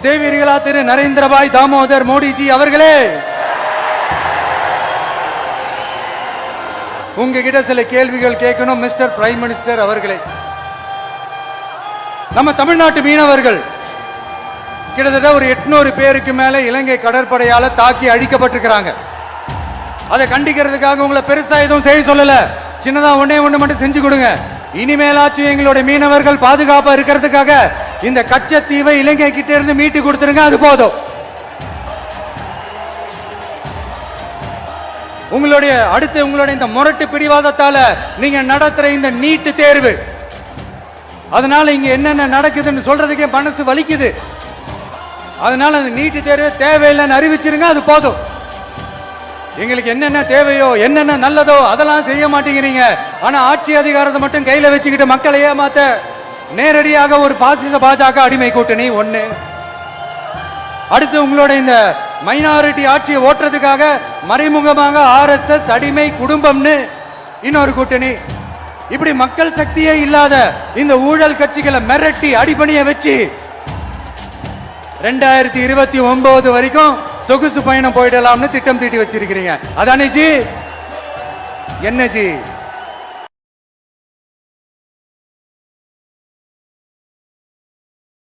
செய்வீர்களா திரு நரேந்திரபாய் தாமோதர் மோடிஜி அவர்களே? உங்ககிட்ட சில கேள்விகள் கேட்கணும் மிஸ்டர் பிரைம் மினிஸ்டர் அவர்களே. நம்ம தமிழ்நாட்டு மீனவர்கள் கிட்டத்தட்ட ஒரு 800 பேருக்கு மேல இலங்கை கடற்படையால தாக்கி அழிக்கப்பட்டிருக்கிறாங்க. அதை கண்டிக்கிறதுக்காக உங்களை பெருசா எதுவும் செய்ய சொல்லல, சின்னதா ஒண்ணே ஒண்ணு மட்டும் செஞ்சு கொடுங்க. இனிமேலாச்சும் எங்களுடைய மீனவர்கள் பாதுகாப்பா இருக்கிறதுக்காக இந்த கச்சத்தீவை இலங்கை கிட்ட இருந்து மீட்டு கொடுத்துருங்க, அது போதும். உங்களுடைய இந்த முரட்டு பிடிவாதத்தால நீங்க நடத்துற இந்த நீட்டு தேர்வு, அதனால இங்க என்னென்ன நடக்குதுன்னு சொல்றதுக்கே மனசு வலிக்குது. அதனால அந்த நீட்டு தேர்வு தேவையில்லைன்னு அறிவிச்சிருங்க, அது போதும். எங்களுக்கு என்னென்ன தேவையோ என்னென்ன நல்லதோ அதெல்லாம் செய்ய மாட்டேங்கிறீங்க. ஆனா ஆட்சி அதிகாரத்தை மட்டும் கையில வச்சுக்கிட்டு மக்களை ஏமாத்த நேரடியாக ஒரு பாசிச பாஜக அடிமை கூட்டணி ஒண்ணு. அடுத்து உங்களோட இந்த மைனாரிட்டி ஆட்சியை ஓட்டுறதுக்காக மறைமுகமாக RSS அடிமை குடும்பம்னு இன்னொரு கூட்டணி. இப்படி மக்கள் சக்தியே இல்லாத இந்த ஊழல் கட்சிகளை மிரட்டி அடிபணிய வச்சு 2029 வரைக்கும் சொகுசு பயணம் போயிடலாம்னு திட்டம் தீட்டி வச்சிருக்கிறீங்க. அதானே ஜி? என்ன ஜி?